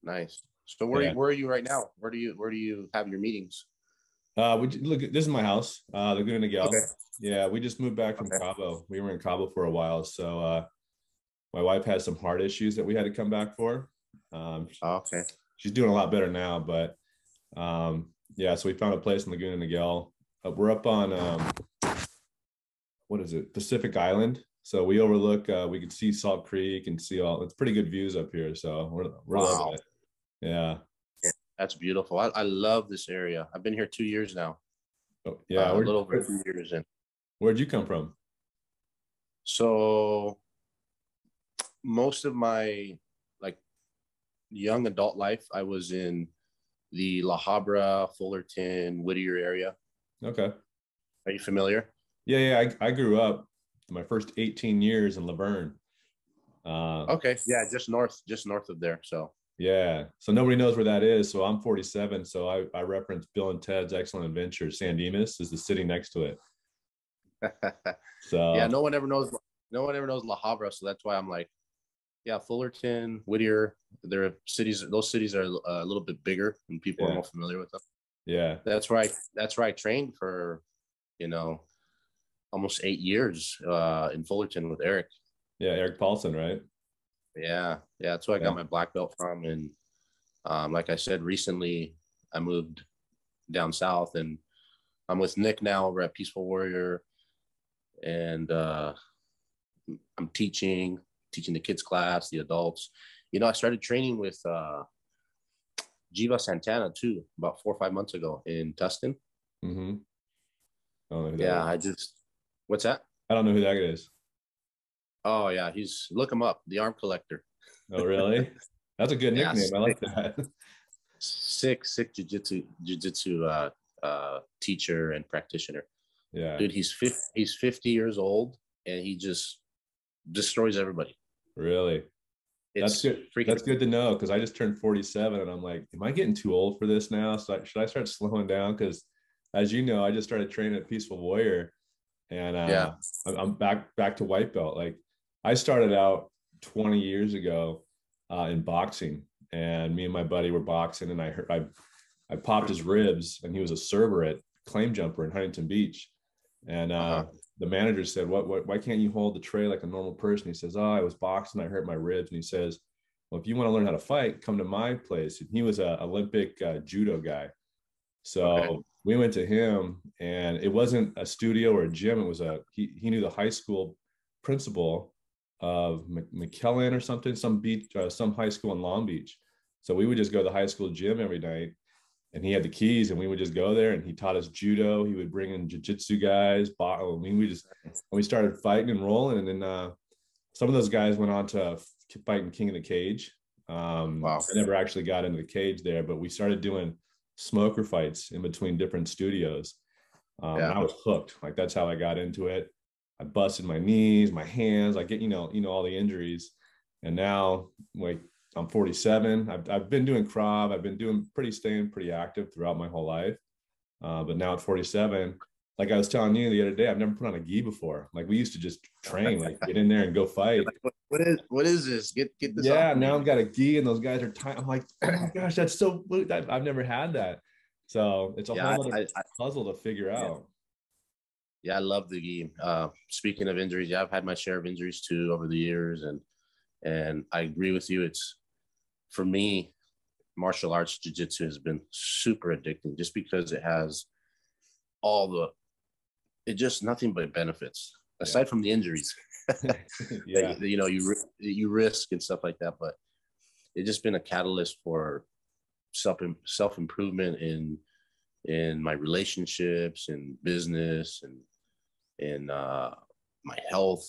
Nice. So Yeah. where are you right now? Where do you have your meetings? Look, this is my house, Laguna Okay. Niguel. Yeah, we just moved back from Okay. Cabo. We were in Cabo for a while, so my wife has some heart issues that we had to come back for. Um, Okay. she's doing a lot better now, but yeah, so we found a place in Laguna Niguel. We're up on what is it, Pacific Island. So we overlook. We can see Salt Creek and see all. It's pretty good views up here. So we're loving Wow. it. Yeah. Yeah, that's beautiful. I love this area. I've been here 2 years now. Oh, yeah. A little over 2 years in. Where'd you come from? So most of my like young adult life, I was in the La Habra, Fullerton, Whittier area. Okay. Are you familiar? Yeah, yeah. I grew up my first 18 years in Laverne. Uh, Okay. Yeah, just north of there. So yeah. So nobody knows where that is. So I'm 47. So I reference Bill and Ted's Excellent Adventure. San Dimas is the city next to it. yeah, So no one ever knows La Habra. So that's why I'm like, yeah, Fullerton, Whittier, those cities are a little bit bigger and people are yeah, more familiar with them. yeah, That's where I trained for, you know, almost 8 years in Fullerton with Eric. yeah. Eric Paulson, right? Yeah, yeah, that's where I got Yeah. my black belt from. And like I said, recently I moved down south, and I'm with Nick now. We're at Peaceful Warrior, and I'm teaching the kids class, the adults. You know, I started training with Jiva Santana too about 4 or 5 months ago in Tustin. Mm-hmm. I don't know who that Yeah, is. what's that? I don't know who that is. Oh yeah, he's look him up, the arm collector. Oh, really? That's a good Yeah, nickname. I like that. sick jiu-jitsu teacher and practitioner. Yeah, Dude, he's 50 years old and he just destroys everybody. really. That's It's good. freaking That's good to know because I just turned 47 and I'm like, am I getting too old for this now? So should I start slowing down? Because as you know, I just started training at Peaceful Warrior and yeah. I'm back to white belt. Like I started out 20 years ago in boxing, and me and my buddy were boxing, and I popped his ribs, and he was a server at Claim Jumper in Huntington Beach, and Uh-huh. the manager said, "What? Why can't you hold the tray like a normal person?" He says, "Oh, I was boxing, I hurt my ribs," and he says, "Well, if you want to learn how to fight, come to my place." And he was an Olympic judo guy, Okay. so we went to him, and it wasn't a studio or a gym. It was he knew the high school principal of McKellen or something, some beach, some high school in Long Beach. So we would just go to the high school gym every night, and he had the keys, and we would just go there. And he taught us judo. He would bring in jiu-jitsu guys. I mean, we started fighting and rolling, and then some of those guys went on to fight in King of the Cage. Wow. I never actually got into the cage there, but we started doing smoker fights in between different studios. And Yeah. I was hooked. Like that's how I got into it. I busted my knees, my hands. I get all the injuries, and now like I'm 47. I've been doing Krav. I've been staying pretty active throughout my whole life. But now at 47, like I was telling you the other day, I've never put on a gi before. Like we used to just train, like get in there and go fight. Like, what is this? Get this off Yeah, of now me. I've got a gi and those guys are tight. I'm like, oh my gosh, that's so. I've never had that. So it's a Yeah, whole other puzzle to figure yeah. out. Yeah, I love the game. Speaking of injuries, yeah, I've had my share of injuries too over the years, and I agree with you. It's for me, martial arts jiu-jitsu has been super addicting just because it has all the it just nothing but benefits Yeah. aside from the injuries Yeah. that, you risk and stuff like that. But it's just been a catalyst for self improvement in my relationships and business and in my health,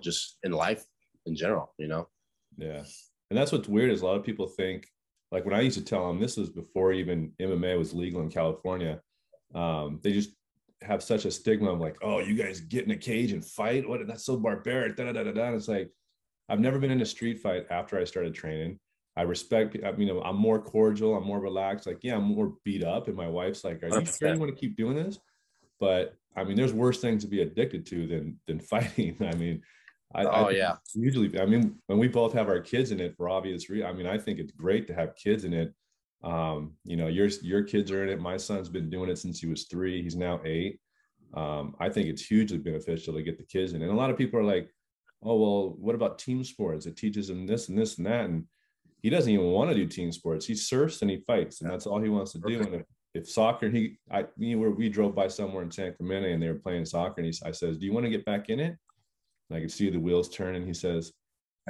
just in life in general. Yeah. And that's what's weird is a lot of people think, like when I used to tell them, this was before even MMA was legal in California. They just have such a stigma of like, oh, you guys get in a cage and fight. What? That's so barbaric. Da, da, da, da, da. And it's like, I've never been in a street fight after I started training. I respect, I'm more cordial. I'm more relaxed. Like, yeah, I'm more beat up. And my wife's like, are you sure you want to keep doing this? But I mean, there's worse things to be addicted to than fighting. I mean, I Oh think yeah. usually, I mean, when we both have our kids in it for obvious reasons, I mean, I think it's great to have kids in it. You know, your kids are in it. My son's been doing it since he was 3. He's now 8. I think it's hugely beneficial to get the kids in. And a lot of people are like, oh, well, what about team sports? It teaches them this and this and that. And he doesn't even want to do team sports. He surfs and he fights, and that's all he wants to do. And if soccer, we drove by somewhere in San Clemente and they were playing soccer, and I says, do you want to get back in it? And I could see the wheels turning. He says,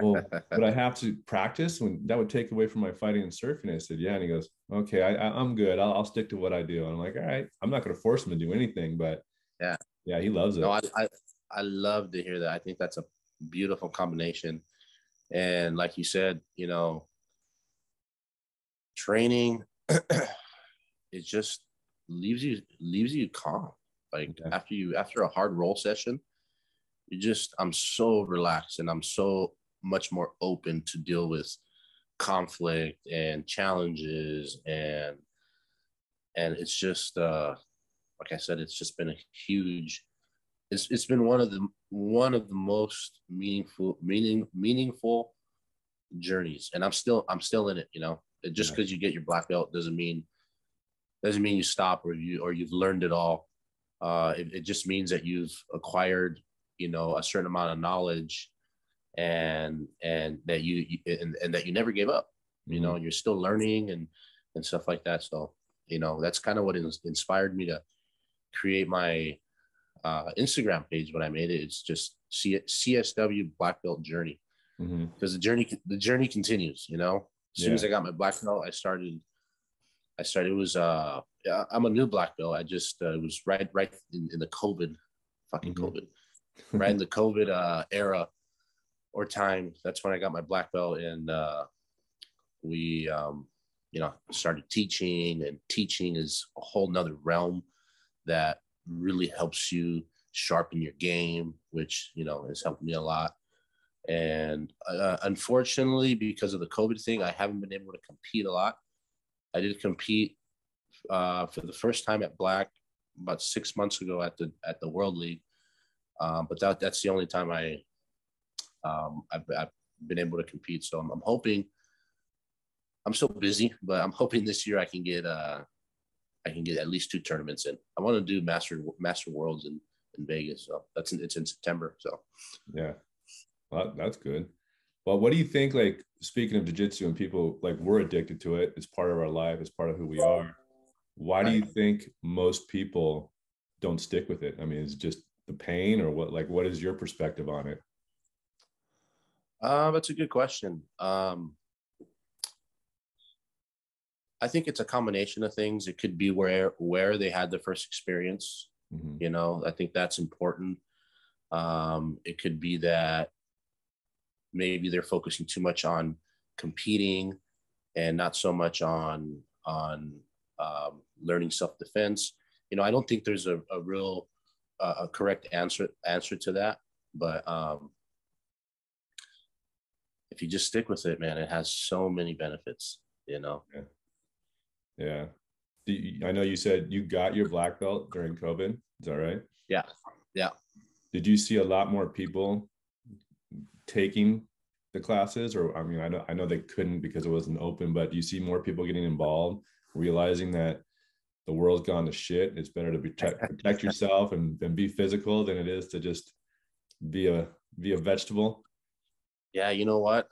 well, would I have to practice when that would take away from my fighting and surfing? I said, yeah. And he goes, okay, I'm good. I'll stick to what I do. And I'm like, all right, I'm not going to force him to do anything, but Yeah. yeah, he loves it. No, I love to hear that. I think that's a beautiful combination. And like you said, you know, training it just leaves you calm. Like after a hard roll session, I'm so relaxed and I'm so much more open to deal with conflict and challenges, and it's just like I said, it's just been a huge it's been one of the most meaningful journeys, and I'm still in it, you know. Just because you get your black belt doesn't mean you stop or you've learned it all. It just means that you've acquired, you know, a certain amount of knowledge, and that and that you never gave up. You know, you're still learning and stuff like that. So, you know, that's kind of what inspired me to create my Instagram page when I made it. It's just CSW Black Belt Journey, because the journey continues. You know, as soon as I got my black belt, I started. It was I'm a new black belt. I just it was right in the COVID, fucking COVID, right in the COVID era or time. That's when I got my black belt, and we you know, started teaching, and teaching is a whole nother realm that really helps you sharpen your game, which, you know, has helped me a lot. And unfortunately, because of the COVID thing, I haven't been able to compete a lot. I did compete for the first time at Black about 6 months ago at the World League, but that's the only time I've been able to compete. So I'm hoping. I'm so busy, but I'm hoping this year I can get at least 2 tournaments in. I want to do Master Worlds in Vegas, so it's in September. So yeah, well, that's good. Well, what do you think? Like, speaking of jiu-jitsu, and people, like, we're addicted to it. It's part of our life. It's part of who we are. Why do you think most people don't stick with it? I mean, is it just the pain, or what? Like, what is your perspective on it? That's a good question. I think it's a combination of things. It could be where they had the first experience. You know, I think that's important. It could be that maybe they're focusing too much on competing and not so much on learning self-defense. You know, I don't think there's a real a correct answer to that, but if you just stick with it, man, it has so many benefits, you know. Yeah. I know you said you got your black belt during COVID. Is that right? Yeah. Did you see a lot more people taking the classes? Or, I mean, I know they couldn't because it wasn't open, but do you see more people getting involved, realizing that the world's gone to shit? It's better to protect yourself and be physical than it is to just be a vegetable. Yeah, you know what?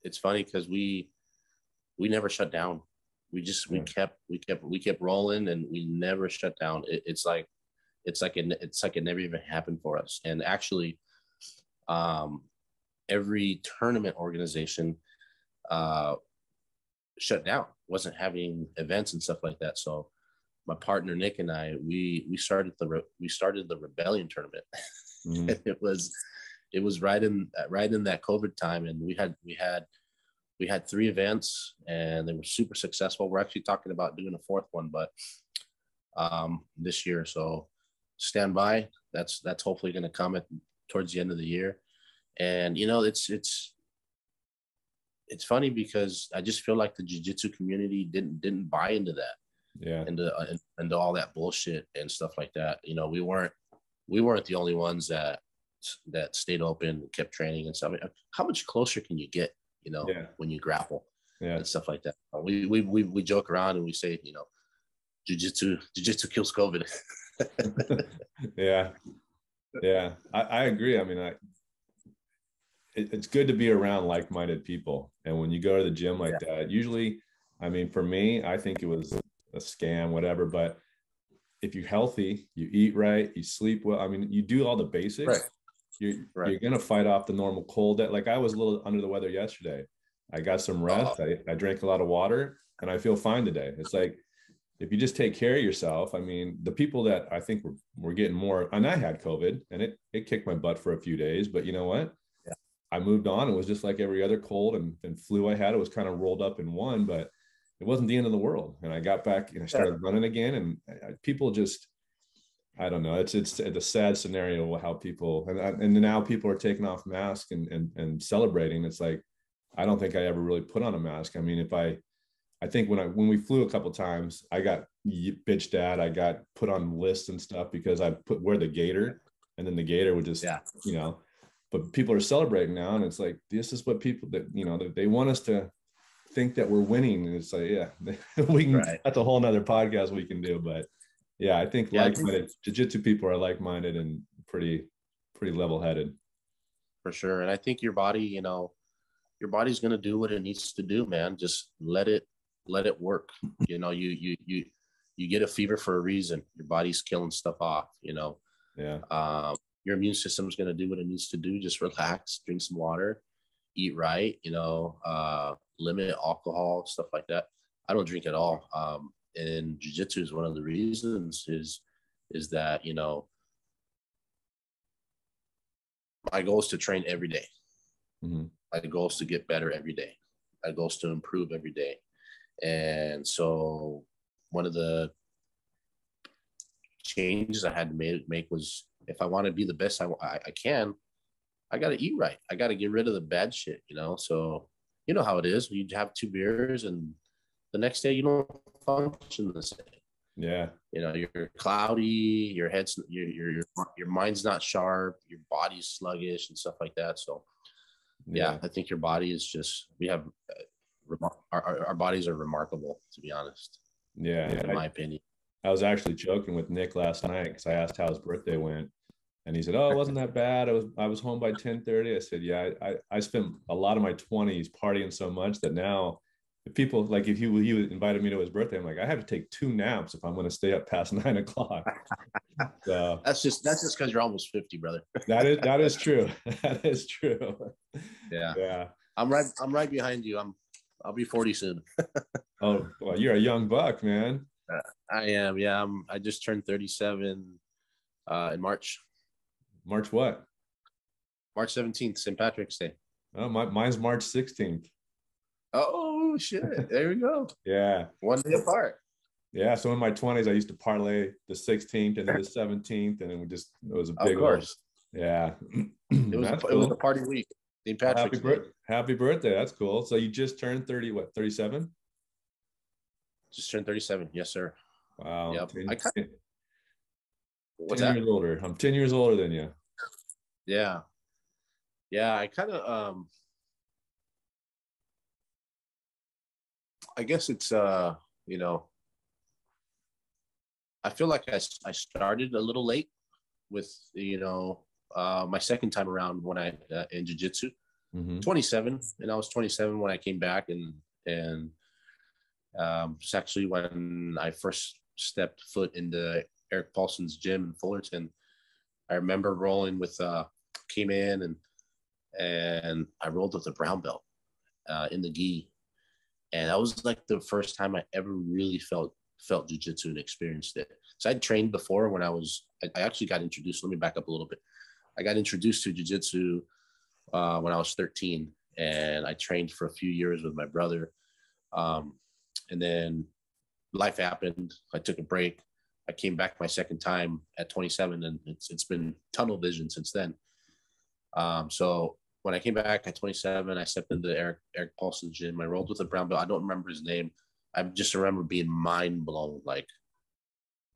It's funny because we never shut down. We kept rolling, and we never shut down. It's like it never even happened for us. And actually, every tournament organization shut down, wasn't having events and stuff like that. So my partner Nick and I, we started the Rebellion tournament. And it was right in that COVID time, and we had 3 events, and they were super successful. We're actually talking about doing a 4th one, but this year. So stand by. That's hopefully going to come towards the end of the year. And you know, it's funny because I just feel like the jiu-jitsu community didn't buy into that. Yeah. Into all that bullshit and stuff like that. You know, we weren't the only ones that that stayed open and kept training and stuff. How much closer can you get, when you grapple and stuff like that? We joke around and we say, jiu-jitsu kills COVID. Yeah. I agree. I mean, it's good to be around like-minded people. And when you go to the gym like that, usually, I mean, for me, I think it was a scam, whatever, but if you're healthy, you eat right, you sleep well. I mean, you do all the basics. You're going to fight off the normal cold. That, like, I was a little under the weather yesterday. I got some rest. I drank a lot of water and I feel fine today. It's like, if you just take care of yourself, I mean, the people that I think we're getting more, and I had COVID and it kicked my butt for a few days, but you know what? Yeah. I moved on. It was just like every other cold and flu I had. It was kind of rolled up in one, but it wasn't the end of the world. And I got back and I started running again. And people just, I don't know. It's a sad scenario how people, and now people are taking off masks and celebrating. It's like, I don't think I ever really put on a mask. I mean, I think when we flew a couple of times, I got bitched at. I got put on lists and stuff because I wear the gaiter, and then the gaiter would just, but people are celebrating now. And it's like, this is what people that, they want us to think that we're winning. And it's like, we can, that's a whole nother podcast we can do. But I think like-minded jiu-jitsu people are like-minded and pretty level-headed. For sure. And I think your body, your body's going to do what it needs to do, man. Just let it work. You get a fever for a reason. Your body's killing stuff off, your immune system is going to do what it needs to do. Just relax, drink some water, eat right, limit alcohol, stuff like that. I don't drink at all. And jiu-jitsu is one of the reasons is that, my goal is to train every day. Mm-hmm. My goal is to get better every day. My goal is to improve every day. And so one of the changes I had to make was, if I want to be the best I can, I got to eat right. I got to get rid of the bad shit, So you know how it is. You have 2 beers and the next day you don't function the same. Yeah. You're cloudy, your head's, your mind's not sharp, your body's sluggish and stuff like that. So I think your body is just, our bodies are remarkable, to be honest. Yeah. In my opinion. I was actually joking with Nick last night because I asked how his birthday went, and he said, "Oh, it wasn't that bad. I was home by 10:30." I said, "Yeah, I spent a lot of my 20s partying so much that now, if people like, if he invited me to his birthday, I'm like, I have to take 2 naps if I'm going to stay up past 9 o'clock." So that's just because you're almost 50, brother. that is true. That is true. Yeah. I'm right behind you. I'll be 40 soon. Oh, well, you're a young buck, man. I am. Yeah. I just turned 37 in March. March what? March 17th, St. Patrick's Day. Oh, mine's March 16th. Oh shit! There we go. Yeah, 1 day apart. Yeah, so in my 20s, I used to parlay the 16th and then the 17th, and it was a big. Of course. Yeah. It was a party week. St. Patrick's Day. Happy birthday! That's cool. So you just turned 30. What? 37? Just turned 37. Yes, sir. Wow. Yep. 10 years older. I'm 10 years older than you. Yeah. I kind of I guess it's I feel like I started a little late with my second time around when I in jiu-jitsu. 27, and I was 27 when I came back, and it's actually when I first stepped foot into Eric Paulson's gym in Fullerton. I remember rolling with came in and I rolled with a brown belt in the gi, and that was like the first time I ever really felt jiu-jitsu and experienced it. So I'd trained before when I actually got introduced. Let me back up a little bit. I got introduced to jiu-jitsu when I was 13, and I trained for a few years with my brother. And then life happened. I took a break. I came back my second time at 27, and it's been tunnel vision since then. So when I came back at 27, I stepped into Eric Paulson's gym. I rolled with a brown belt. I don't remember his name. I just remember being mind blown. Like,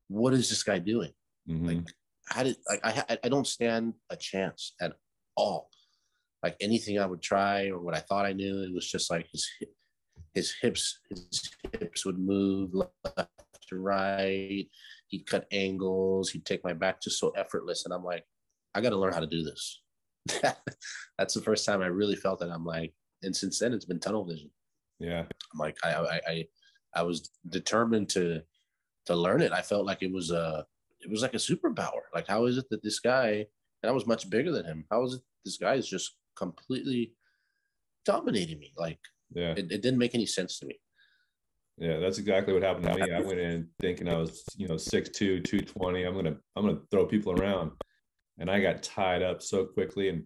what is this guy doing? Like, I don't stand a chance at all. Like anything I would try or what I thought I knew, it was just like his hips would move left to right. He'd cut angles. He'd take my back just so effortless. And I'm like, I got to learn how to do this. That's the first time I really felt that. I'm like, and since then it's been tunnel vision. Yeah. I'm like, I was determined to learn it. I felt like it was like a superpower. Like, how is it that this guy, and I was much bigger than him, how is it this guy is just completely dominating me? Like, yeah, it didn't make any sense to me. Yeah, that's exactly what happened to me. I went in thinking I was, 6'2", 220. I'm gonna throw people around, and I got tied up so quickly. And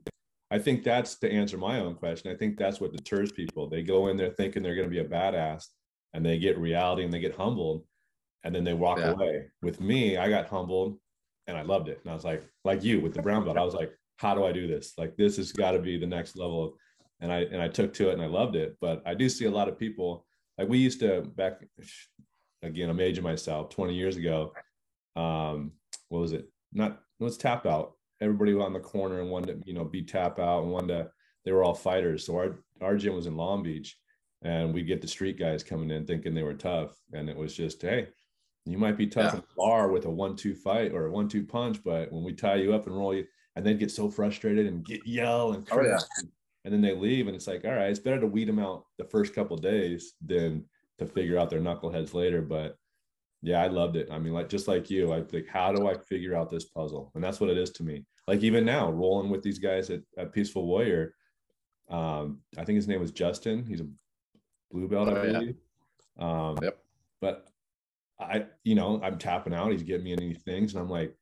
I think that's to answer my own question. I think that's what deters people. They go in there thinking they're going to be a badass, and they get reality and they get humbled, and then they walk away. With me, I got humbled, and I loved it. And I was like you with the brown belt, I was like, how do I do this? Like, this has got to be the next level. And I took to it and I loved it. But I do see a lot of people. Like, we used to, back, again, I'm aging myself, 20 years ago. What was it? It was tap out. Everybody on the corner and wanted to, be tap out, and they were all fighters. So our gym was in Long Beach, and we get the street guys coming in thinking they were tough. And it was just, hey, you might be tough in the bar with a 1-2 fight or a 1-2 punch, but when we tie you up and roll you, and they'd get so frustrated and yell and curse. And then they leave, and it's like, all right, it's better to weed them out the first couple of days than to figure out their knuckleheads later. But yeah, I loved it. I mean, like, just like you, I think, how do I figure out this puzzle? And that's what it is to me. Like, even now, rolling with these guys at Peaceful Warrior, I think his name was Justin. He's a blue belt, I believe. But I'm tapping out. He's getting me in these things, and I'm like,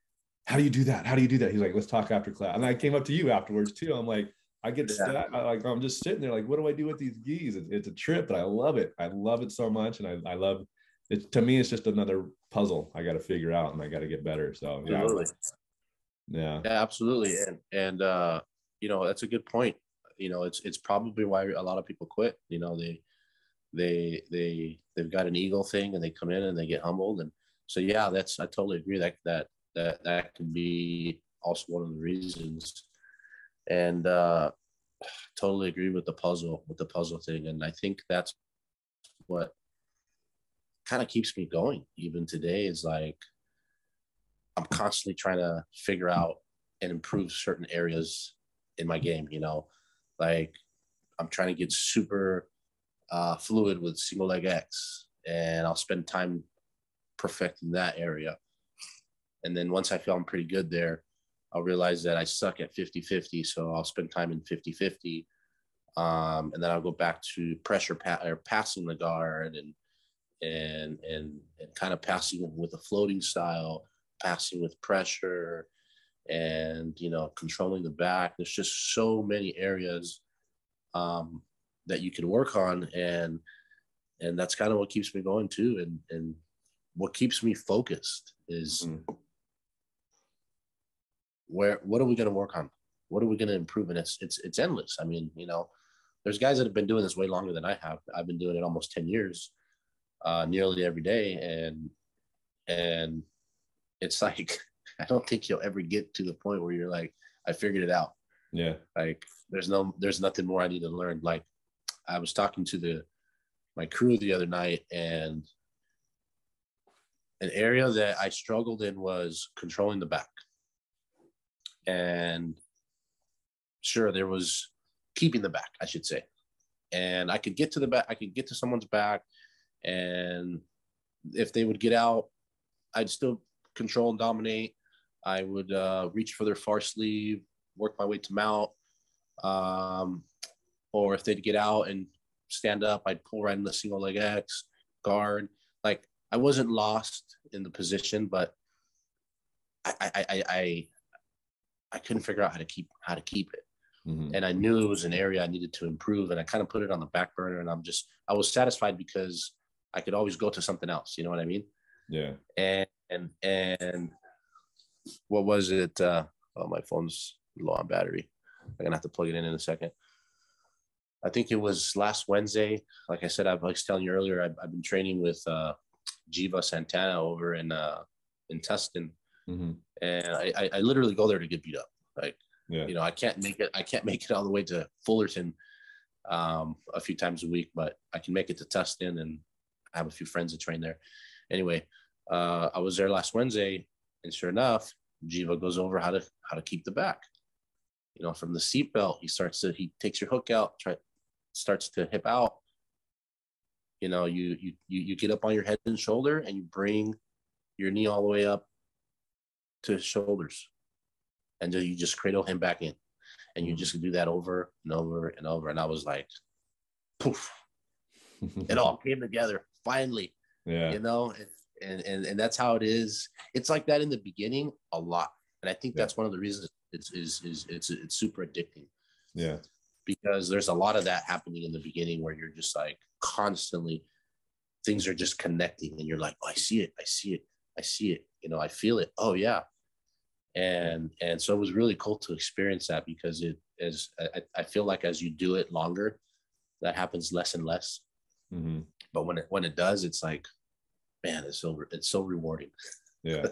how do you do that? How do you do that? He's like, let's talk after class. And I came up to you afterwards too. I'm like, I get stuck. I'm just sitting there like, what do I do with these gis? It's a trip, but I love it. I love it so much. And I love it. To me, it's just another puzzle I got to figure out, and I got to get better. So yeah, absolutely. And that's a good point. It's probably why a lot of people quit. They've got an ego thing, and they come in and they get humbled. And so, I totally agree that can be also one of the reasons. And totally agree with the puzzle thing. And I think that's what kind of keeps me going even today, is like, I'm constantly trying to figure out and improve certain areas in my game. Like, I'm trying to get super fluid with single leg X, and I'll spend time perfecting that area. And then once I feel I'm pretty good there, I'll realize that I suck at 50-50. So I'll spend time in 50-50. And then I'll go back to pressure or passing the guard and kind of passing with a floating style, passing with pressure, and, controlling the back. There's just so many areas that you can work on. And that's kind of what keeps me going too. And what keeps me focused is, what are we going to work on? What are we going to improve? And it's endless. I mean, there's guys that have been doing this way longer than I have. I've been doing it almost 10 years, nearly every day. And it's like, I don't think you'll ever get to the point where you're like, I figured it out. Yeah. Like, there's nothing more I need to learn. Like, I was talking to my crew the other night, and an area that I struggled in was controlling the back. And sure, there was keeping the back, I should say. And I could get to the back, I could get to someone's back, and if they would get out, I'd still control and dominate. I would reach for their far sleeve, work my way to mount. Or if they'd get out and stand up, I'd pull right in the single leg X, guard. Like, I wasn't lost in the position, but I couldn't figure out how to keep it. Mm-hmm. And I knew it was an area I needed to improve, and I kind of put it on the back burner. And I was satisfied because I could always go to something else. You know what I mean? Yeah. And what was it? My phone's low on battery. I'm gonna have to plug it in a second. I think it was last Wednesday. Like I said, I was telling you earlier, I've been training with Jiva Santana over in Tustin. Mm-hmm. And I literally go there to get beat up. Like, Yeah. you know, I can't make it all the way to Fullerton a few times a week, but I can make it to Tustin, and I have a few friends that train there. Anyway, I was there last Wednesday, and sure enough, Jiva goes over how to keep the back. You know, from the seatbelt, he takes your hook out, starts to hip out. You know, you get up on your head and shoulder, and you bring your knee all the way up to his shoulders, and then you just cradle him back in, and you just do that over and over and over. And I was like, poof, it all came together finally. Yeah. You know, and that's how it is. It's like that in the beginning a lot, and I think that's one of the reasons it's super addicting. Yeah, because there's a lot of that happening in the beginning where you're just like constantly things are just connecting, and you're like, oh, I see it, you know, I feel it. Oh yeah. And so it was really cool to experience that, because I feel like as you do it longer, that happens less and less. mm-hmm. But when it does, it's like, man, it's so rewarding. Yeah.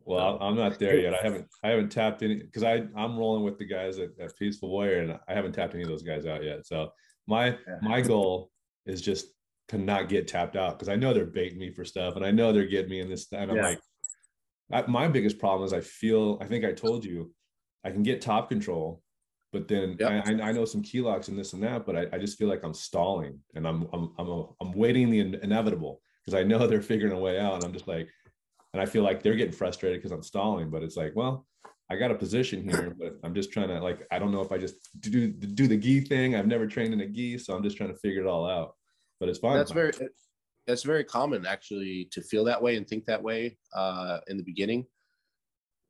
Well, I'm not there yet. I haven't tapped any, because I'm rolling with the guys at Peaceful Warrior, and I haven't tapped any of those guys out yet. So my goal is just to not get tapped out, because I know they're baiting me for stuff, and I know they're getting me in this. And I'm like, my biggest problem is I think I told you, I can get top control, but then I know some key locks and this and that, but I just feel like I'm stalling, and I'm waiting the inevitable, because I know they're figuring a way out, and I'm just like. And I feel like they're getting frustrated because I'm stalling, but it's like, well, I got a position here, but I'm just trying to, like, I don't know if I just do the gi thing. I've never trained in a gi, so I'm just trying to figure it all out. But it's fun. That's very common, actually, to feel that way and think that way in the beginning.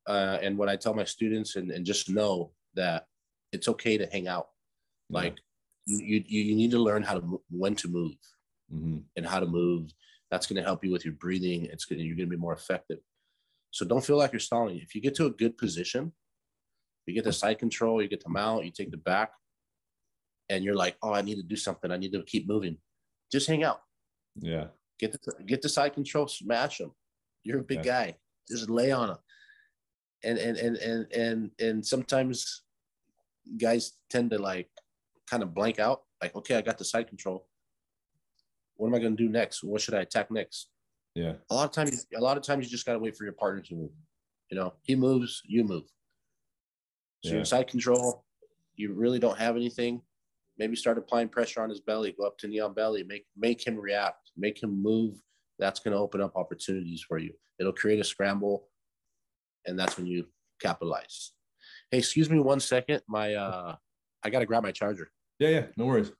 And what I tell my students, and just know that it's okay to hang out. Like, you need to learn when to move, and how to move. That's going to help you with your breathing. You're going to be more effective. So don't feel like you're stalling. If you get to a good position, you get the side control, you get the mount, you take the back, and you're like, oh, I need to do something. I need to keep moving. Just hang out. Yeah. Get the side control, smash them. You're a big guy. Just lay on them. And sometimes guys tend to like kind of blank out. Like, okay, I got the side control. What am I going to do next? What should I attack next? Yeah. A lot of times you just got to wait for your partner to move. You know, he moves, you move. So you're in side control. You really don't have anything. Maybe start applying pressure on his belly. Go up to knee on belly. Make him react. Make him move. That's going to open up opportunities for you. It'll create a scramble, and that's when you capitalize. Hey, excuse me 1 second. I got to grab my charger. Yeah. No worries.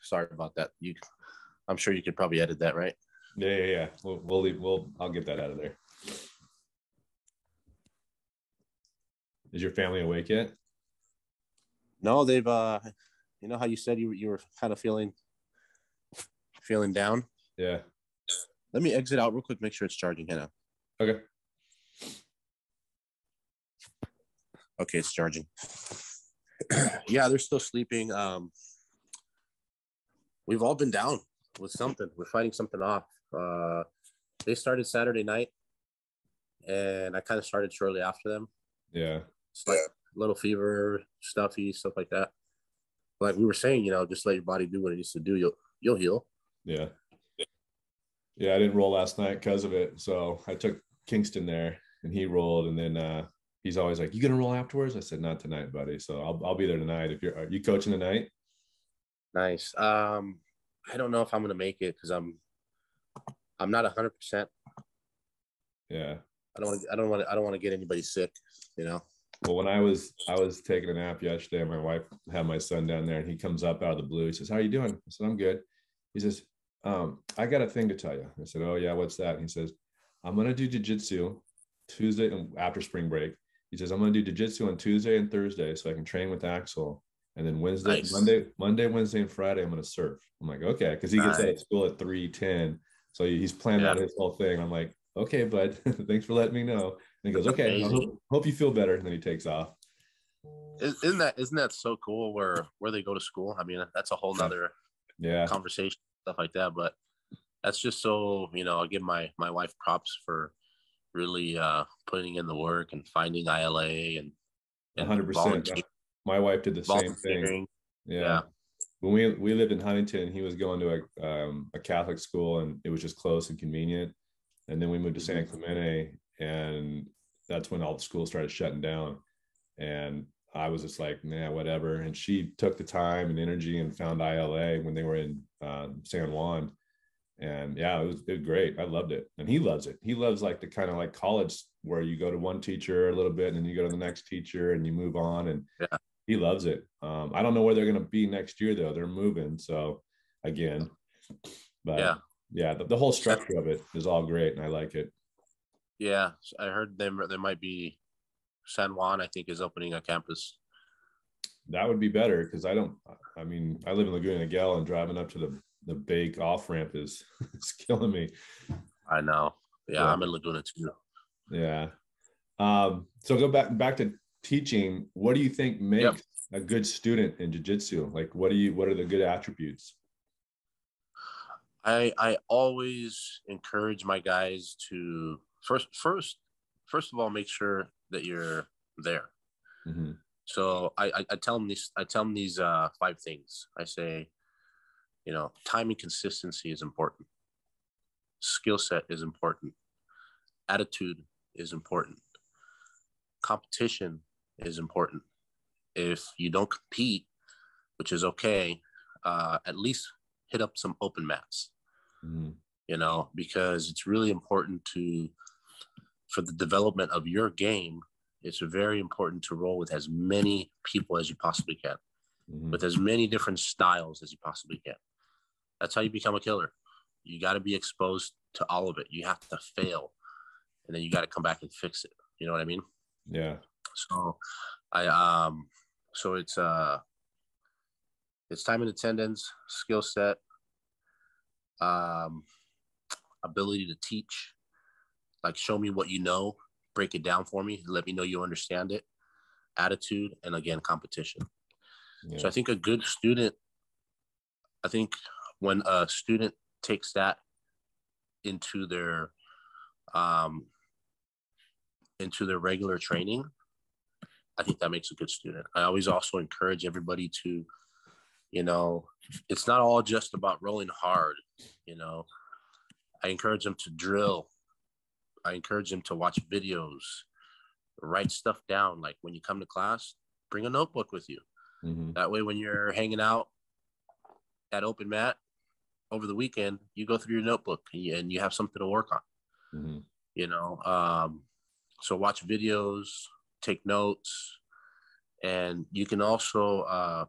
Sorry about that. I'm sure you could probably edit that, right? Yeah. We'll leave. I'll get that out of there. Is your family awake yet? No, they've you know how you said you were kind of feeling down? Yeah. Let me exit out real quick, make sure it's charging. Hang on. Okay. Okay, it's charging. Yeah, they're still sleeping. We've all been down with something. We're fighting something off. They started Saturday night, and I kind of started shortly after them. Yeah. It's like little fever, stuffy, stuff like that. Like we were saying, you know, just let your body do what it needs to do. You'll heal. Yeah. Yeah, I didn't roll last night because of it. So I took Kingston there, and he rolled, and then he's always like, "You gonna roll afterwards?" I said, "Not tonight, buddy." So I'll be there tonight. Are you coaching tonight? Nice. I don't know if I'm gonna make it because I'm not 100%. Yeah. I don't want to get anybody sick, you know. Well, when I was taking a nap yesterday, my wife had my son down there, and he comes up out of the blue. He says, "How are you doing?" I said, "I'm good." He says, "I got a thing to tell you." I said, "Oh yeah, what's that?" And he says, "I'm gonna do jiu-jitsu Tuesday after spring break." He says, "I'm gonna do jiu-jitsu on Tuesday and Thursday so I can train with Axel. And then Nice. Wednesday, and Friday, I'm gonna surf." I'm like, okay, because he gets out of Nice. school at 3:10. So he's planned Yeah. out his whole thing. I'm like, okay, bud, thanks for letting me know. And he goes, okay, I Amazing. hope you feel better. And then he takes off. Isn't that so cool where they go to school? I mean, that's a whole Yeah. nother Yeah. conversation, stuff like that. But that's just so, I give my wife props for really putting in the work and finding ILA and 100%. My wife did the same thing. volunteering. Yeah. Yeah. When we lived in Huntington, he was going to a Catholic school, and it was just close and convenient. And then we moved to Mhm. San Clemente, and that's when all the schools started shutting down. And I was just like, nah, whatever. And she took the time and energy and found ILA when they were in San Juan. And yeah, it was great. I loved it. And he loves it. He loves like the kind of like college where you go to one teacher a little bit and then you go to the next teacher and you move on. And Yeah. he loves it. I don't know where they're going to be next year though. They're moving. So again, but Yeah. yeah, the whole structure of it is all great. And I like it. Yeah. I heard there might be San Juan, I think, is opening a campus. That would be better because I mean, I live in Laguna Niguel, and driving up to the bake off ramp is it's killing me. I know. Yeah, So I'm in Laguna too. yeah. So go back to teaching. What do you think Yep. makes a good student in jiu-jitsu? Like what are the good attributes? I always encourage my guys to first of all make sure that you're there. Mm-hmm. So I tell them these 5 things. I say, time and consistency is important. Skill set is important. Attitude is important. Competition is important. If you don't compete, which is okay, at least hit up some open mats. Mm-hmm. Because it's really important for the development of your game. It's very important to roll with as many people as you possibly can, Mm-hmm. with as many different styles as you possibly can. That's how you become a killer. You got to be exposed to all of it. You have to fail, and then you got to come back and fix it. You know what I mean? Yeah. So I so it's time and attendance, skill set, um, ability to teach. Like, show me what you know, break it down for me, let me know you understand it. Attitude, and again, competition. So Yeah. I think a good student, I think when a student takes that into their um, regular training, I think that makes a good student. I always also encourage everybody to, it's not all just about rolling hard. You know, I encourage them to drill. I encourage them to watch videos, write stuff down. Like when you come to class, bring a notebook with you. Mm-hmm. That way, when you're hanging out at open mat over the weekend, you go through your notebook and you have something to work on. Mm-hmm. You know, so watch videos, take notes, and you can also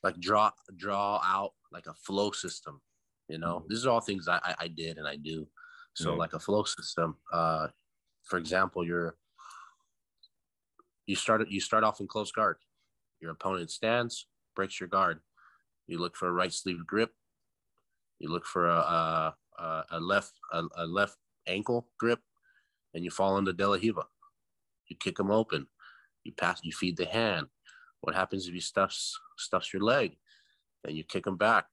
like draw out like a flow system. Mm-hmm. These are all things I did and I do. So Yeah. like a flow system. For example, you start off in close guard. Your opponent stands, breaks your guard. You look for a right sleeve grip. You look for a left ankle grip, and you fall into De La Hiva. You kick them open. You feed the hand. What happens if he stuffs your leg? Then you kick him back,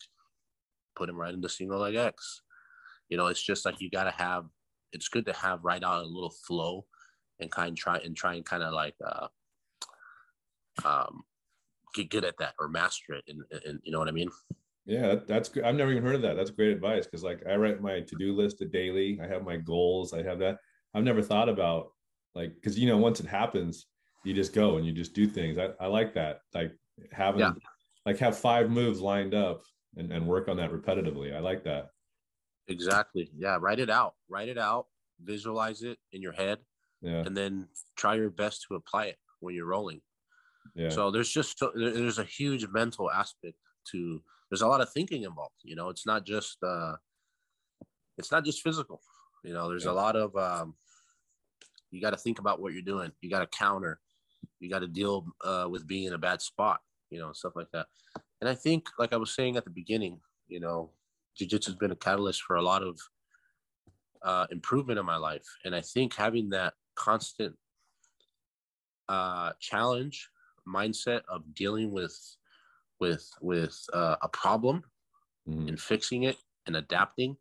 put him right into single leg X. It's just like you gotta have. It's good to have right out a little flow, and try and kind of like get good at that or master it. And you know what I mean? Yeah, that's good. I've never even heard of that. That's great advice because, like, I write my to-do list daily. I have my goals. I have that. I've never thought about like because once it happens, you just go and you just do things. I like that. Like Yeah, having have 5 moves lined up and work on that repetitively. I like that. exactly. Yeah, write it out. Visualize it in your head. Yeah. and then try your best to apply it when you're rolling. Yeah. So there's a huge mental aspect to, there's a lot of thinking involved. It's not just physical. There's Yeah. a lot of you got to think about what you're doing. You got to counter. You got to deal with being in a bad spot. Stuff like that. And I think, like I was saying at the beginning, jiu-jitsu has been a catalyst for a lot of improvement in my life. And I think having that constant challenge mindset of dealing with a problem and fixing it and adapting,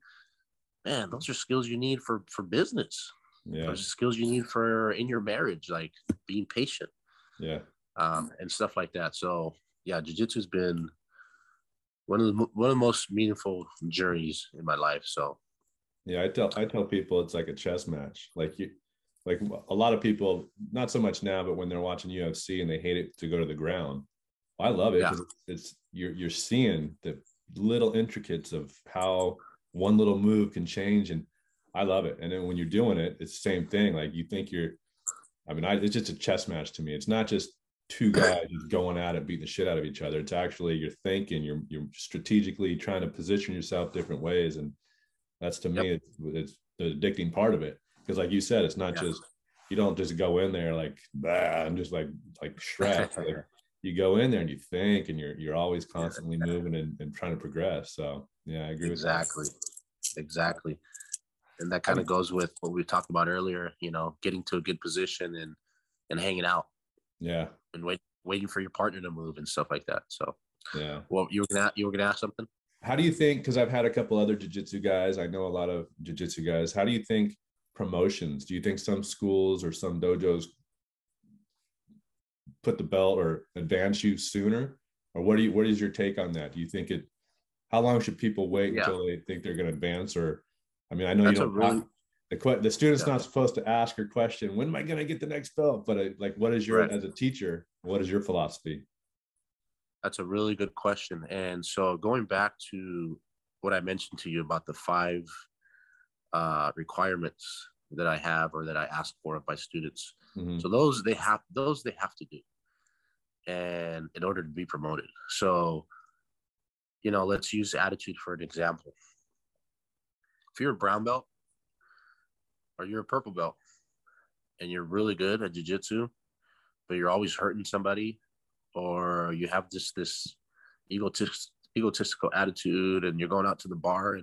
man, those are skills you need for business. Yeah. Those are skills you need for in your marriage, like being patient. Yeah. And stuff like that. So yeah, jiu-jitsu has been one of the most meaningful journeys in my life. So yeah, I tell people it's like a chess match. Like a lot of people, not so much now, but when they're watching UFC and they hate it to go to the ground. I love it yeah, because it's you're seeing the little intricacies of how one little move can change, and I love it. And then when you're doing it, it's the same thing. Like you think it's just a chess match to me. It's not just two guys just going at it, beating the shit out of each other. It's actually you're thinking, you're strategically trying to position yourself different ways, and that's to me, it's the addicting part of it. Because like you said, it's not just, you don't just go in there like and just like Shrek. Like you go in there and you think, and you're always constantly moving and trying to progress. So yeah, I agree with that. Exactly. And that kind of goes with what we talked about earlier, getting to a good position and hanging out. Yeah. And waiting for your partner to move and stuff like that. So yeah. Well, you were gonna ask something? How do you think, because I've had a couple other jiu-jitsu guys, I know a lot of jiu-jitsu guys, how do you think promotions, do you think some schools or some dojos put the belt or advance you sooner? Or what is your take on that? Do you think how long should people wait until they think they're going to advance? Or, I mean, I know That's you don't the student's not supposed to ask your question, when am I going to get the next belt? But like, what is as a teacher, what is your philosophy? That's a really good question. And so going back to what I mentioned to you about the 5 requirements that I have or that I ask for of my students. Mm-hmm. So those they have to do, and in order to be promoted. So, let's use attitude for an example. If you're a brown belt or you're a purple belt and you're really good at jiu-jitsu, but you're always hurting somebody, or you have this egotistical attitude and you're going out to the bar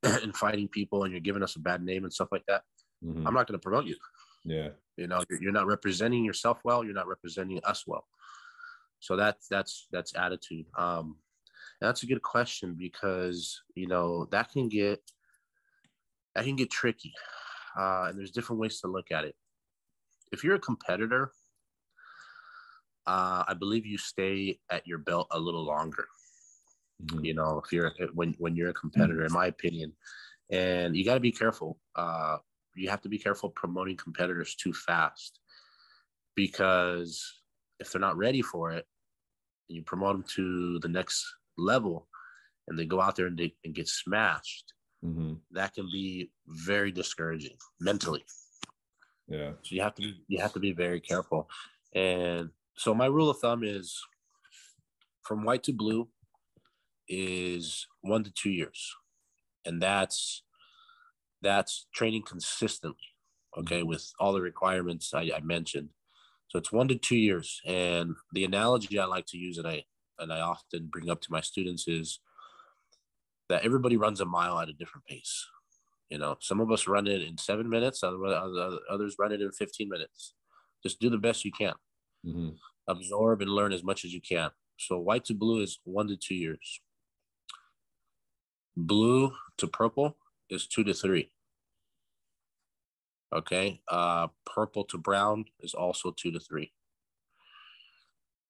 and fighting people and you're giving us a bad name and stuff like that, mm-hmm. I'm not going to promote you. Yeah. You're not representing yourself well. You're not representing us well. So that's attitude. That's a good question because, that can get tricky. And there's different ways to look at it. If you're a competitor, I believe you stay at your belt a little longer. Mm-hmm. When you're a competitor, in my opinion, and you got to be careful. You have to be careful promoting competitors too fast, because if they're not ready for it, and you promote them to the next level, and they go out there and get smashed, mm-hmm. that can be very discouraging mentally. Yeah. So you have to be very careful. And so my rule of thumb is, from white to blue is 1 to 2 years. And that's training consistently, okay, mm-hmm. with all the requirements I mentioned. So it's 1 to 2 years. And the analogy I like to use, and I often bring up to my students, is that everybody runs a mile at a different pace. Some of us run it in 7 minutes, others run it in 15 minutes. Just do the best you can. Mm-hmm. Absorb and learn as much as you can. So white to blue is 1 to 2 years. Blue to purple is 2 to 3. Okay. Purple to brown is also 2 to 3.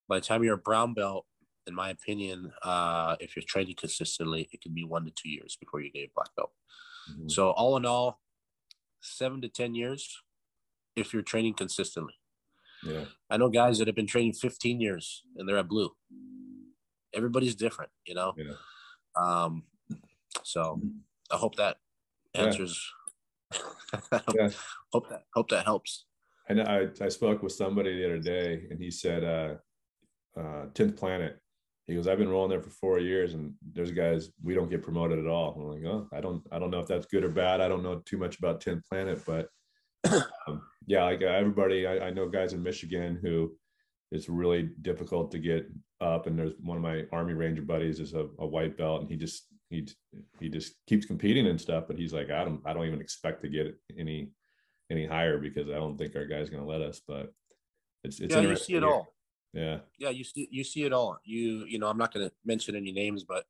By the time you're a brown belt, in my opinion, if you're training consistently, it can be 1 to 2 years before you get a black belt. Mm-hmm. So all in all, 7 to 10 years if you're training consistently. Yeah. I know guys that have been training 15 years and they're at blue. Everybody's different, Yeah. So I hope that answers. Yeah. Hope that helps. And I spoke with somebody the other day, and he said, 10th Planet. He goes, I've been rolling there for 4 years, and there's guys we don't get promoted at all. I'm like, oh, I don't know if that's good or bad. I don't know too much about 10th Planet, but yeah, like everybody, I know guys in Michigan who it's really difficult to get up. And there's one of my Army Ranger buddies is a white belt, and he just keeps competing and stuff. But he's like, I don't even expect to get any higher because I don't think our guy's going to let us. But it's Yeah, you see interesting. it all. Yeah. Yeah, you see it all. I'm not going to mention any names, but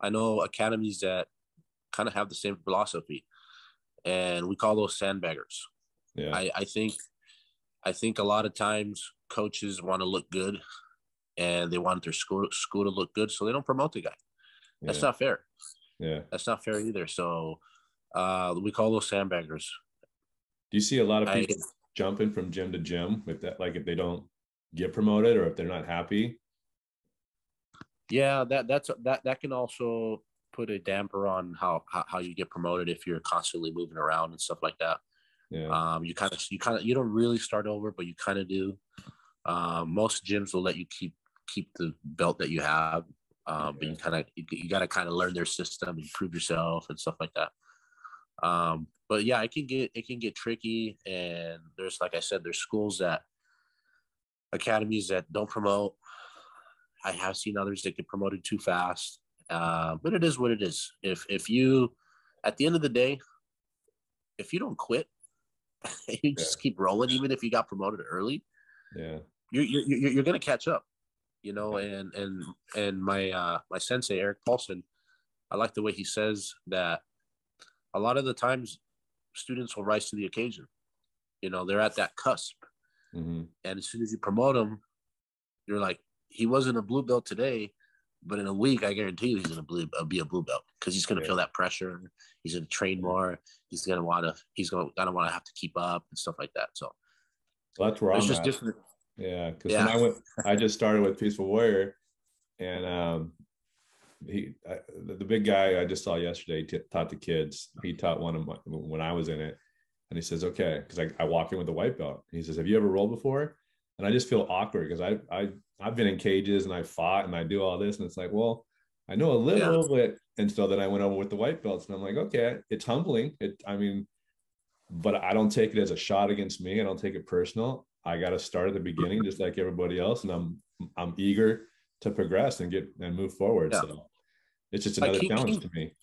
I know academies that kind of have the same philosophy, and we call those sandbaggers. Yeah. I think a lot of times coaches want to look good, and they want their school to look good, so they don't promote the guy. That's Yeah. not fair. Yeah. That's not fair either. So we call those sandbaggers. Do you see a lot of I people jumping from gym to gym with that, like if they don't get promoted or if they're not happy? Yeah, that can also put a damper on how you get promoted if you're constantly moving around and stuff like that. Yeah. You don't really start over, but you kind of do. Most gyms will let you keep the belt that you have, but you got to kind of learn their system and prove yourself and stuff like that. But yeah, it can get tricky, and there's, like I said, there's academies that don't promote. I have seen others that get promoted too fast, but it is what it is. If you, at the end of the day, if you don't quit, you just keep rolling, even if you got promoted early. Yeah. You're gonna catch up, and my sensei Eric Paulson, I like the way he says that a lot of the times students will rise to the occasion. They're at that cusp, Mm-hmm. and as soon as you promote them, you're like, he wasn't a blue belt today, but in a week, I guarantee you, he's gonna be a blue belt because he's gonna feel that pressure. He's gonna train more. He's gonna want to have to keep up and stuff like that. So Well, that's where there's I'm just at. different. Yeah, because when Yeah. I just started with Peaceful Warrior, and the big guy I just saw yesterday taught the kids. He taught one of my when I was in it, and he says, okay, because I walk in with a white belt. He says, have you ever rolled before? And I just feel awkward because I've been in cages and I fought and I do all this, and it's like, well, I know a little, and so then I went over with the white belts, and I'm like, okay, it's humbling. But I don't take it as a shot against me. I don't take it personal. I got to start at the beginning, just like everybody else, and I'm eager to progress and move forward. Yeah. So it's just another challenge to me.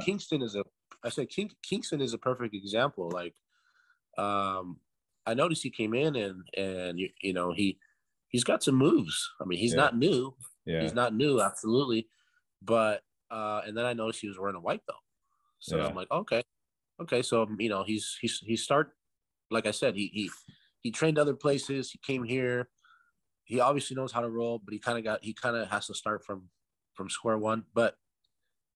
Kingston is Kingston is a perfect example. Like, I noticed he came in and he's got some moves. I mean, he's not new. Yeah. He's not new, absolutely. But and then I noticed he was wearing a white belt. So I'm like, okay. So he's start, like I said, he trained other places. He came here. He obviously knows how to roll, but he kind of has to start from square one. But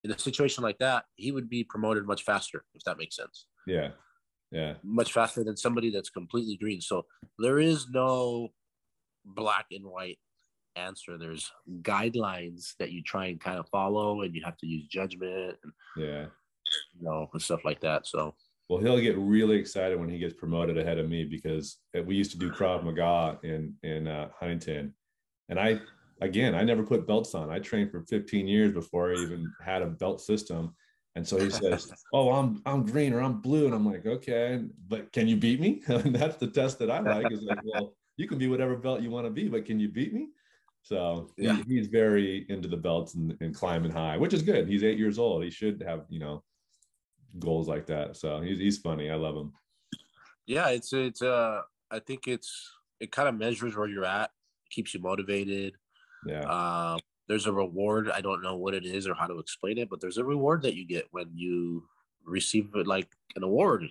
in a situation like that, he would be promoted much faster, if that makes sense. Yeah. Yeah. Much faster than somebody that's completely green. So there is no black and white answer. There's guidelines that you try and kind of follow, and you have to use judgment and and stuff like that. So well, he'll get really excited when he gets promoted ahead of me because we used to do Krav Maga in Huntington, and I never put belts on. I trained for 15 years before I even had a belt system. And so he says, oh, I'm green or I'm blue. And I'm like, okay, but can you beat me? And that's the test that I like, is like, well, you can be whatever belt you want to be, but can you beat me? So he's very into the belts and climbing high, which is good. He's 8 years old. He should have, goals like that. So he's funny. I love him. Yeah, it's I think it kind of measures where you're at, keeps you motivated. Yeah. There's a reward. I don't know what it is or how to explain it, but there's a reward that you get when you receive it, like an award,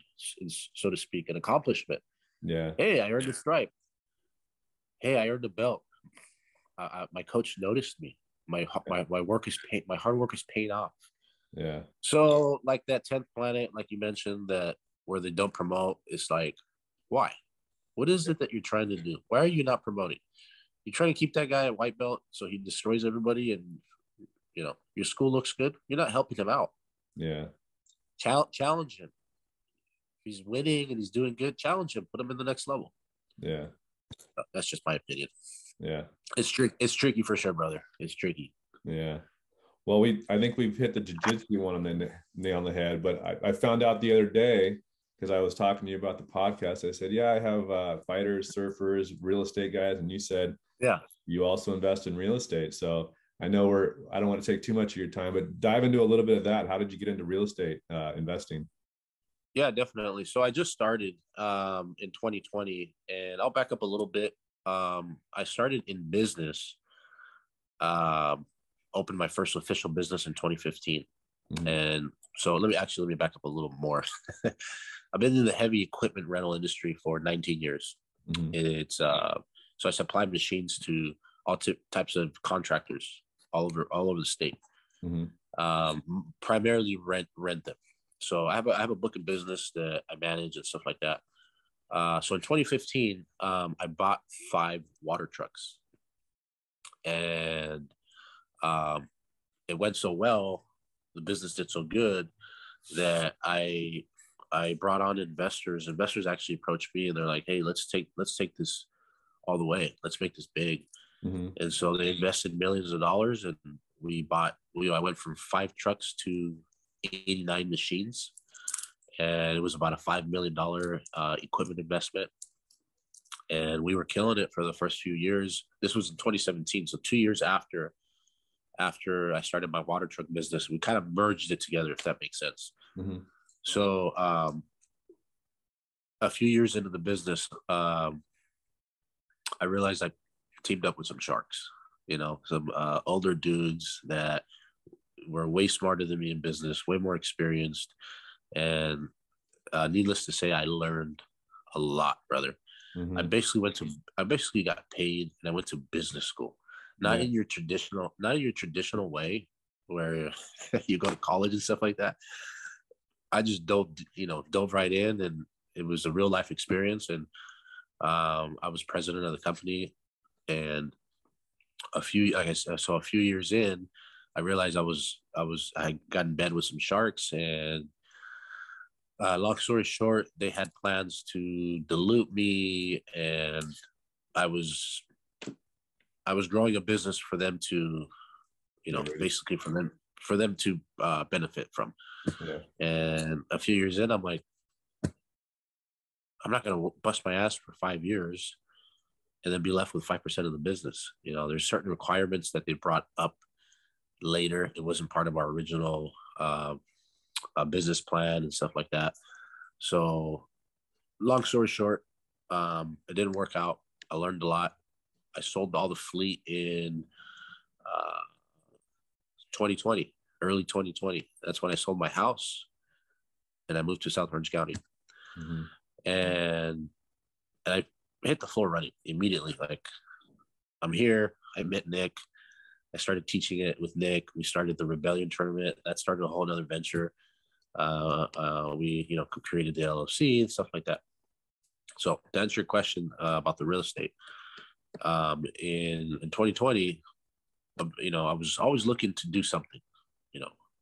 so to speak, an accomplishment. Yeah. Hey, I earned a stripe. Hey, I earned a belt. My coach noticed me. My work is paid. My hard work is paid off. Yeah. So like that 10th Planet, like you mentioned, that where they don't promote, it's like, why? What is it that you're trying to do? Why are you not promoting? You're trying to keep that guy at white belt so he destroys everybody, and your school looks good. You're not helping him out. Yeah. Challenge him. he's winning and he's doing good, challenge him, put him in the next level. Yeah. That's just my opinion. Yeah. It's tricky for sure, brother. It's tricky. Yeah. Well, I think we've hit the jiu-jitsu one on the nail on the head, but I found out the other day, because I was talking to you about the podcast. I said, yeah, I have fighters, surfers, real estate guys. And you said, yeah, you also invest in real estate. So I know I don't want to take too much of your time, but dive into a little bit of that. How did you get into real estate investing? Yeah, definitely. So I just started in 2020, and I'll back up a little bit. I started in business, opened my first official business in 2015. Mm-hmm. And so let me back up a little more. I've been in the heavy equipment rental industry for 19 years. Mm-hmm. It's so I supply machines to all types of contractors all over the state. Mm-hmm. Primarily rent them. So I have a book of business that I manage and stuff like that. So in 2015, I bought 5 water trucks, and it went so well, the business did so good that I brought on investors. Investors actually approached me and they're like, "Hey, let's take this all the way. Let's make this big." Mm-hmm. And so they invested millions of dollars, and I went from 5 trucks to 89 machines, and it was about a $5 million equipment investment. And we were killing it for the first few years. This was in 2017, so 2 years after I started my water truck business. We kind of merged it together, if that makes sense. Mm-hmm. So a few years into the business, I realized I teamed up with some sharks, some older dudes that were way smarter than me in business, way more experienced. And needless to say, I learned a lot, brother. Mm-hmm. I basically got paid, and I went to business school. Not in your traditional way where you go to college and stuff like that. I just dove right in, and it was a real life experience. And I was president of the company, and a few years in, I realized I got in bed with some sharks, and long story short, they had plans to dilute me, and I was growing a business for them to, basically for them to benefit from. Yeah. And a few years in, I'm like, I'm not going to bust my ass for 5 years and then be left with 5% of the business. There's certain requirements that they brought up later. It wasn't part of our original business plan and stuff like that. So long story short, it didn't work out. I learned a lot. I sold all the fleet in 2020, early 2020. That's when I sold my house, and I moved to South Orange County. Mm-hmm. And I hit the floor running immediately. Like, I'm here. I met Nick. I started teaching it with Nick. We started the Rebellion tournament. That started a whole other venture. We created the LLC and stuff like that. So to answer your question about the real estate, in 2020, I was always looking to do something.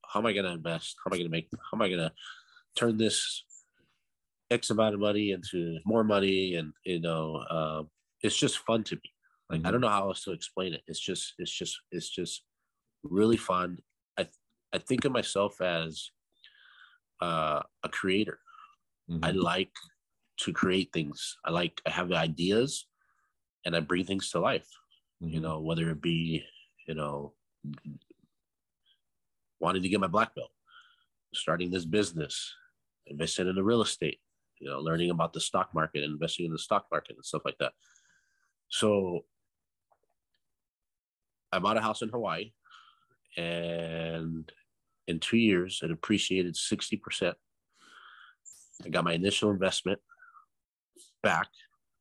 How am I going to invest? How am I going to turn this X amount of money into more money? And it's just fun to me. Like, mm-hmm. I don't know how else to explain it. It's just really fun. I think of myself as a creator. Mm-hmm. I like to create things. I have the ideas, and I bring things to life. Mm-hmm. Whether it be wanting to get my black belt, starting this business, investing in the real estate, learning about the stock market, investing in the stock market and stuff like that. So I bought a house in Hawaii, and in 2 years, it appreciated 60%. I got my initial investment back,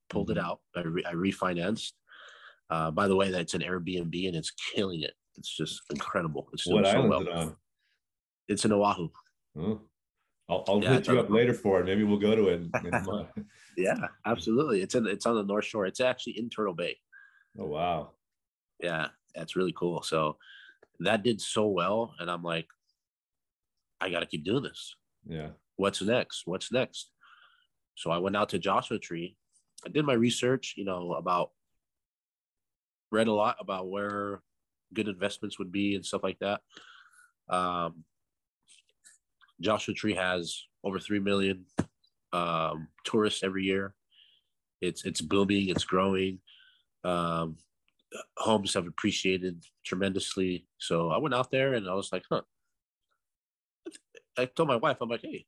pulled mm-hmm. it out. I refinanced. By the way, that's an Airbnb, and it's killing it. It's just incredible. It's doing so well. What island is it on? It's in Oahu. Oh. I'll hit you up later for it. Maybe we'll go to it. Yeah, absolutely. It's on the North Shore. It's actually in Turtle Bay. Oh, wow. Yeah, that's really cool. So that did so well, and I'm like, I got to keep doing this. Yeah. What's next? So I went out to Joshua Tree. I did my research, read a lot about where good investments would be and stuff like that. Um, Joshua Tree has over 3 million tourists every year. It's booming, it's growing. Um, Homes have appreciated tremendously. So I went out there and I was like, I told my wife, I'm like, hey,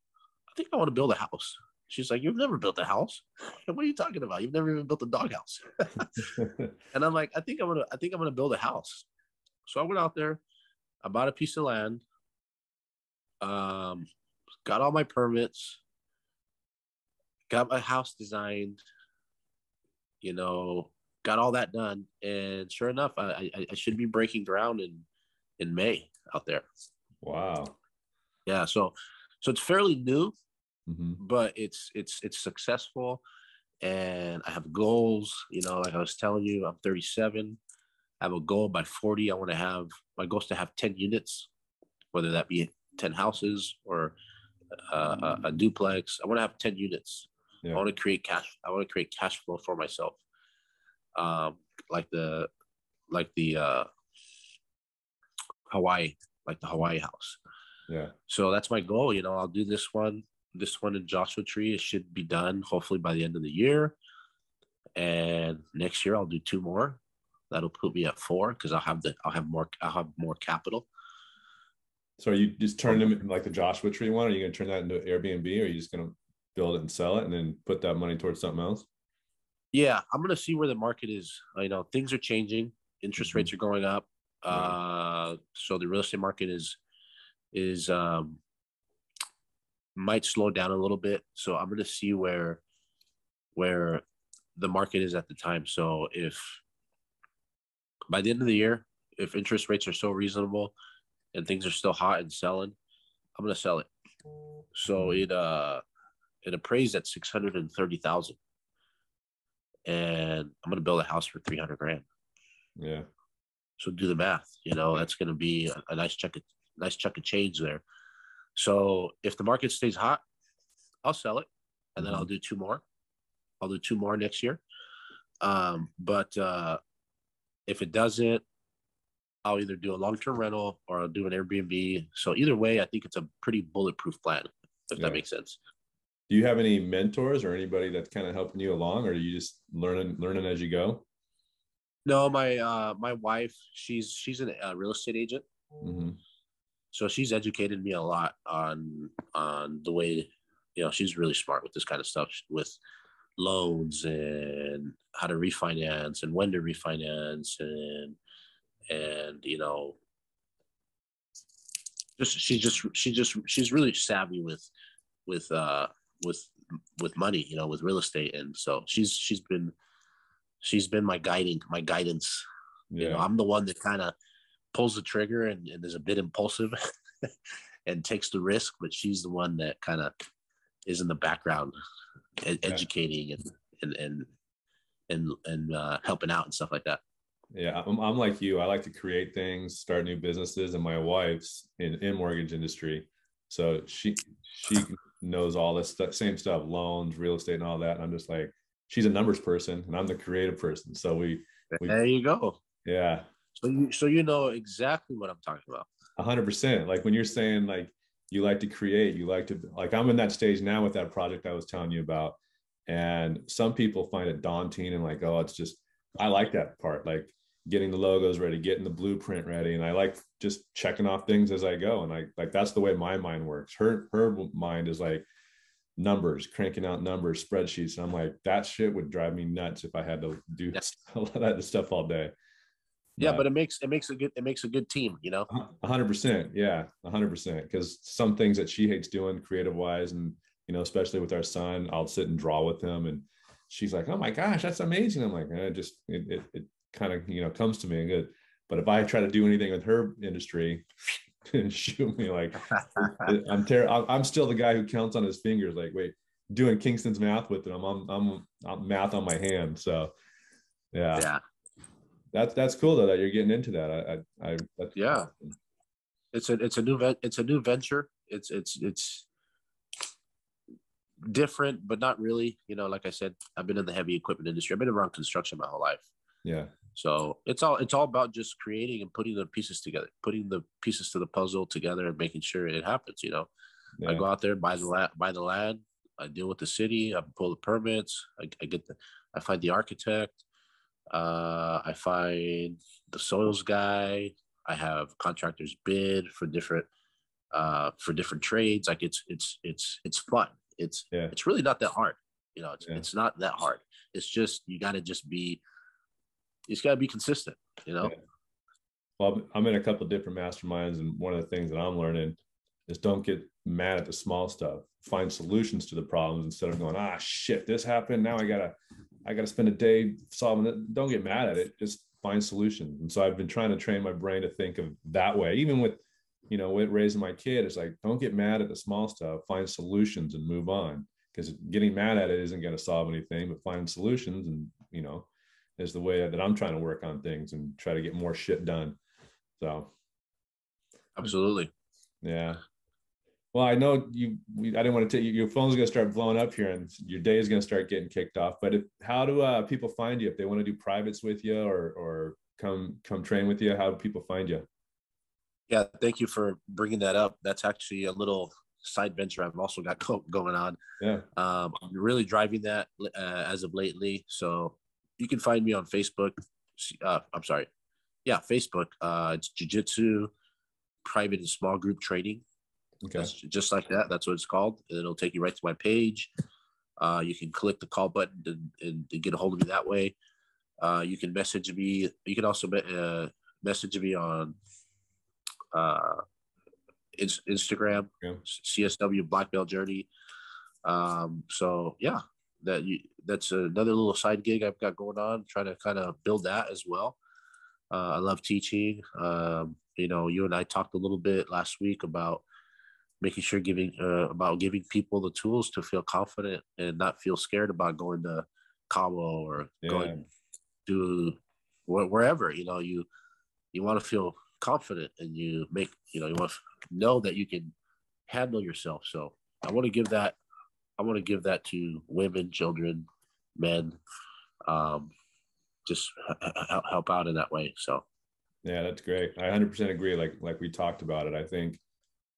I think I want to build a house. She's like, you've never built a house. What are you talking about? You've never even built a doghouse. And I'm like, I think I'm gonna build a house. So I went out there, I bought a piece of land, got all my permits, got my house designed, got all that done. And sure enough, I should be breaking ground in May out there. Wow. Yeah. So it's fairly new, Mm-hmm. but it's successful. And I have goals, like I was telling you, I'm 37. I have a goal by 40. My goal is to have 10 units, whether that be 10 houses or a duplex. I want to have 10 units. Yeah. I want to create cash flow for myself. Like the Hawaii, like the Hawaii house. Yeah. So that's my goal. I'll do this one in Joshua Tree. It should be done hopefully by the end of the year. And next year I'll do 2 more. That'll put me at 4 because I'll have more capital. So are you just turning them like the Joshua Tree one? Are you going to turn that into Airbnb, or are you just going to build it and sell it and then put that money towards something else? Yeah, I'm going to see where the market is. Things are changing. Interest rates are going up. Right. So the real estate market is might slow down a little bit. So I'm going to see where the market is at the time. So if by the end of the year, if interest rates are still reasonable and things are still hot and selling, I'm going to sell it. So it appraised at 630,000, and I'm going to build a house for 300 grand. Yeah. So do the math, that's going to be a nice chunk of change there. So if the market stays hot, I'll sell it, and then I'll do 2 more. I'll do 2 more next year. But if it doesn't, I'll either do a long-term rental or I'll do an Airbnb. So either way, I think it's a pretty bulletproof plan, if that makes sense. Do you have any mentors or anybody that's kind of helping you along, or are you just learning as you go? No, my wife, she's a real estate agent. Mm-hmm. So she's educated me a lot on the way, she's really smart with this kind of stuff, with loans and how to refinance and when to refinance and she's really savvy with money, with real estate. And so she's been my guidance. Yeah. I'm the one that kind of pulls the trigger and is a bit impulsive and takes the risk, but she's the one that kind of is in the background educating and helping out and stuff like that. Yeah, I'm like you. I like to create things, start new businesses, and my wife's in mortgage industry, so she knows all this same stuff, loans, real estate, and all that. And I'm just like, she's a numbers person, and I'm the creative person. So we there you go. Yeah. So you know exactly what I'm talking about. 100%. Like when you're saying like you like to create, you like to, like I'm in that stage now with that project I was telling you about, and some people find it daunting and like, oh, it's just, I like that part, like getting the logos ready, getting the blueprint ready, and I like just checking off things as I go. And I like, that's the way my mind works. Her mind is like numbers, cranking out numbers, spreadsheets, and I'm like, that shit would drive me nuts if I had to do a lot of that stuff all day. Yeah, but it makes a good team, 100%. Yeah, 100%. Because some things that she hates doing creative wise, and especially with our son, I'll sit and draw with him, and she's like, "Oh my gosh, that's amazing." I'm like, it kind of comes to me good. But if I try to do anything with her industry, shoot me, like I'm still the guy who counts on his fingers. Like, wait, doing Kingston's math with it. I'm math on my hand. So, yeah. That's cool though that you're getting into that. That's awesome. It's a new venture. It's different, but not really. You know, like I said, I've been in the heavy equipment industry. I've been around construction my whole life. Yeah. So it's all about just creating and putting the pieces together, putting the pieces to the puzzle together, and making sure it happens. You know, I Yeah. go out there, buy the land. I deal with the city. I pull the permits. I find the architect. I find the soils guy. I have contractors bid for different trades. Like it's fun. Yeah. It's really not that hard. You know, Yeah. it's not that hard. It's just you got to just be you just got to be consistent. You know. Yeah. Well, I'm in a couple of different masterminds, and one of the things that I'm learning is don't get mad at the small stuff. Find solutions to the problems instead of going, ah, shit, this happened. Now I gotta spend a day solving it. Don't get mad at it. Just find solutions. And so I've been trying to train my brain to think of that way. Even with, with raising my kid, it's like, don't get mad at the small stuff. Find solutions and move on. Because getting mad at it isn't going to solve anything, but find solutions and, is the way that I'm trying to work on things and try to get more shit done. So Absolutely. yeah. Well, I know I didn't want to tell you, your phone's going to start blowing up here and your day is going to start getting kicked off. But how do people find you if they want to do privates with you or come train with you? How do people find you? Yeah, thank you for bringing that up. That's actually a little side venture I've also got going on. Yeah. I'm really driving that as of lately. So you can find me on Facebook. I'm sorry. Yeah, Facebook. It's Jiu-Jitsu private and small group training. Okay. That's just like that. That's what it's called. And it'll take you right to my page. You can click the call button and get a hold of me that way. You can message me. You can also message me on Instagram, Yeah. CSW Black Belt Journey. So yeah, that's another little side gig I've got going on, trying to kind of build that as well. I love teaching. You and I talked a little bit last week about making sure giving people the tools to feel confident and not feel scared about going to Cabo or going to wherever. You want to feel confident, and you want to know that you can handle yourself. So I want to give that to women, children, men, just help out in that way. So yeah, that's great. I 100% agree. Like we talked about it. I think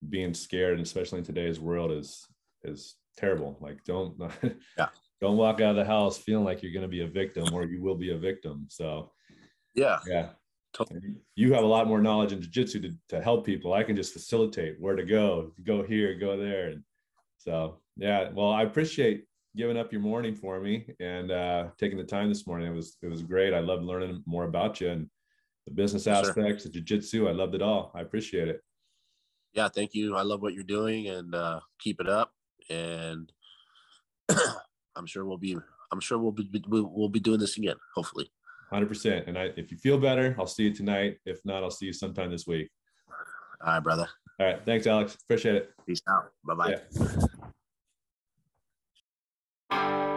being scared, and especially in today's world, is terrible. Like don't yeah. Don't walk out of the house feeling like you're going to be a victim, or you will be a victim. So yeah. You have a lot more knowledge in jiu-jitsu to help people. I can just facilitate where to go here, go there. And so, yeah, well, I appreciate giving up your morning for me and taking the time this morning. It was great. I loved learning more about you and the business aspects, the jiu-jitsu. I loved it all. I appreciate it. Yeah, thank you. I love what you're doing, and keep it up. And I'm sure we'll be doing this again, hopefully. 100%. And if you feel better, I'll see you tonight. If not, I'll see you sometime this week. All right, brother. All right. Thanks, Alex. Appreciate it. Peace out. Bye-bye. Yeah.